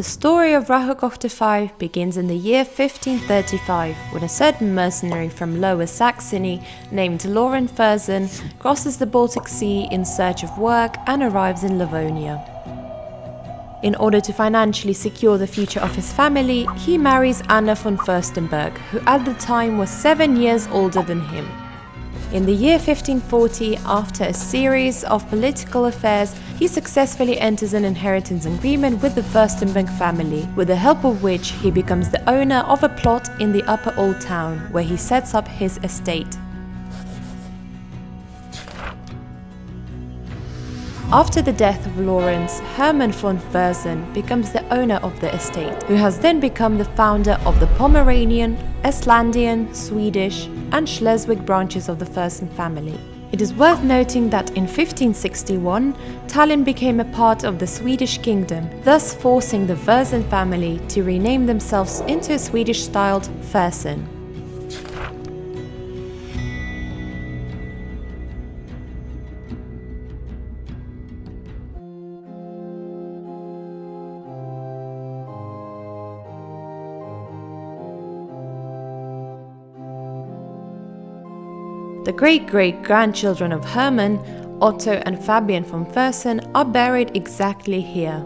story of Rache V begins in the year 1535 when a certain mercenary from Lower Saxony named Loren Fersen crosses the Baltic Sea in search of work and arrives in Livonia. In order to financially secure the future of his family, he marries Anna von Fürstenberg, who at the time was 7 years older than him. In the year 1540, after a series of political affairs, he successfully enters an inheritance agreement with the Fürstenberg family, with the help of which he becomes the owner of a plot in the Upper Old Town, where he sets up his estate. After the death of Lorenz, Hermann von Fersen becomes the owner of the estate, who has then become the founder of the Pomeranian, Estlandian, Swedish and Schleswig branches of the Fersen family. It is worth noting that in 1561, Tallinn became a part of the Swedish kingdom, thus forcing the Fersen family to rename themselves into a Swedish-styled Fersen. The great-great-grandchildren of Hermann, Otto and Fabian von Fersen, are buried exactly here.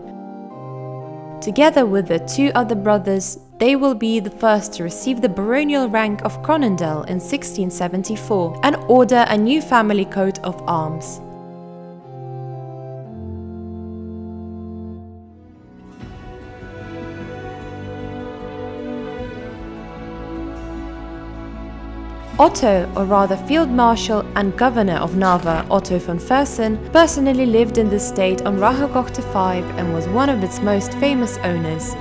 Together with their two other brothers, they will be the first to receive the baronial rank of Kronendel in 1674 and order a new family coat of arms. Otto, or rather Field Marshal and Governor of Narva, Otto von Fersen, personally lived in the state on Rache V and was one of its most famous owners.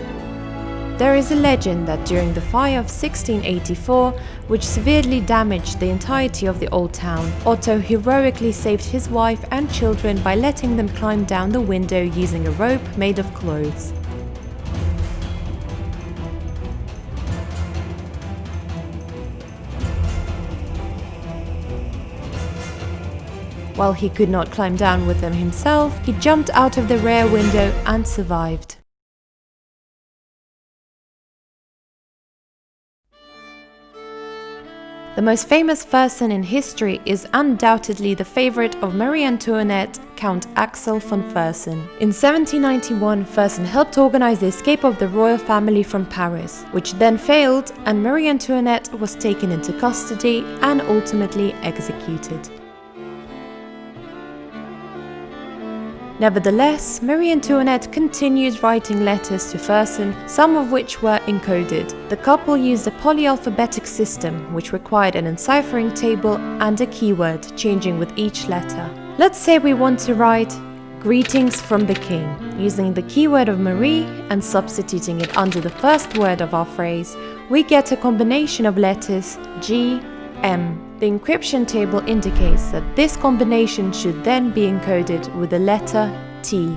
There is a legend that during the fire of 1684, which severely damaged the entirety of the old town, Otto heroically saved his wife and children by letting them climb down the window using a rope made of clothes. While he could not climb down with them himself, he jumped out of the rear window and survived. The most famous Fersen in history is undoubtedly the favorite of Marie Antoinette, Count Axel von Fersen. In 1791, Fersen helped organize the escape of the royal family from Paris, which then failed, and Marie Antoinette was taken into custody and ultimately executed. Nevertheless, Marie Antoinette continued writing letters to Fersen, some of which were encoded. The couple used a polyalphabetic system, which required an enciphering table and a keyword, changing with each letter. Let's say we want to write "Greetings from the King." Using the keyword of Marie and substituting it under the first word of our phrase, we get a combination of letters G, M. The encryption table indicates that this combination should then be encoded with the letter T.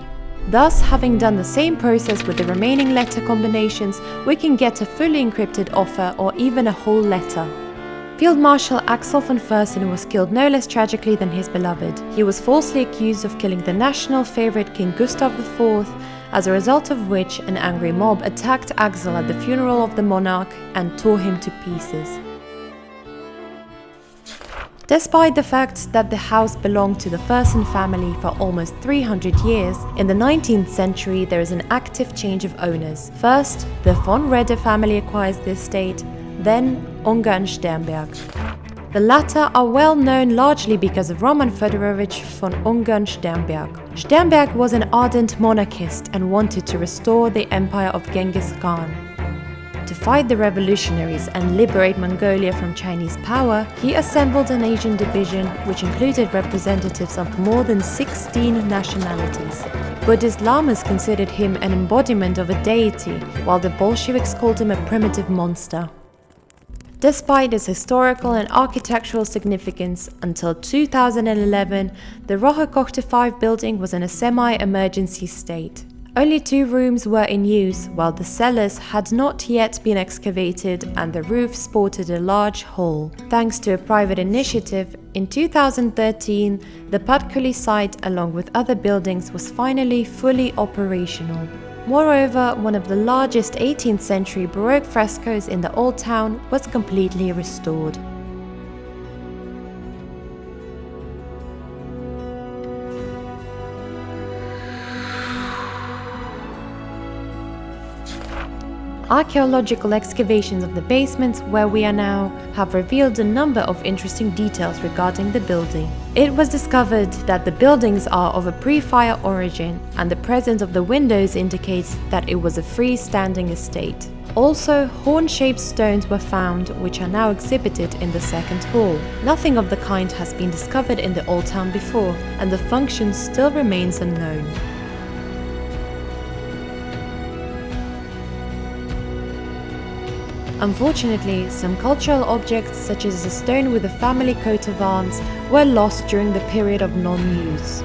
Thus, having done the same process with the remaining letter combinations, we can get a fully encrypted offer or even a whole letter. Field Marshal Axel von Fersen was killed no less tragically than his beloved. He was falsely accused of killing the national favorite King Gustav IV, as a result of which an angry mob attacked Axel at the funeral of the monarch and tore him to pieces. Despite the fact that the house belonged to the Fersen family for almost 300 years, in the 19th century there is an active change of owners. First, the von Wrede family acquires the estate, then Unger and Sternberg. The latter are well known largely because of Roman Fedorovich von Unger and Sternberg. Sternberg was an ardent monarchist and wanted to restore the empire of Genghis Khan. To fight the revolutionaries and liberate Mongolia from Chinese power, he assembled an Asian division which included representatives of more than 16 nationalities. Buddhist lamas considered him an embodiment of a deity, while the Bolsheviks called him a primitive monster. Despite its historical and architectural significance, until 2011, the Rache V building was in a semi-emergency state. Only 2 rooms were in use, while the cellars had not yet been excavated and the roof sported a large hole. Thanks to a private initiative, in 2013, the Patkuli site, along with other buildings, was finally fully operational. Moreover, one of the largest 18th century Baroque frescoes in the Old Town was completely restored. Archaeological excavations of the basements where we are now have revealed a number of interesting details regarding the building. It was discovered that the buildings are of a pre-fire origin, and the presence of the windows indicates that it was a freestanding estate. Also, horn-shaped stones were found, which are now exhibited in the second hall. Nothing of the kind has been discovered in the Old Town before, and the function still remains unknown. Unfortunately, some cultural objects, such as a stone with a family coat of arms, were lost during the period of non-use.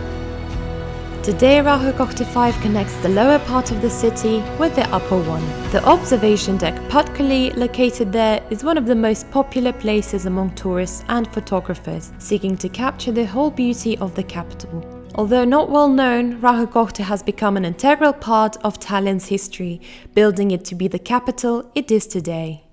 Today, Rahukohta 5 connects the lower part of the city with the upper one. The observation deck Patkali, located there, is one of the most popular places among tourists and photographers seeking to capture the whole beauty of the capital. Although not well known, Rahukohta has become an integral part of Tallinn's history, building it to be the capital it is today.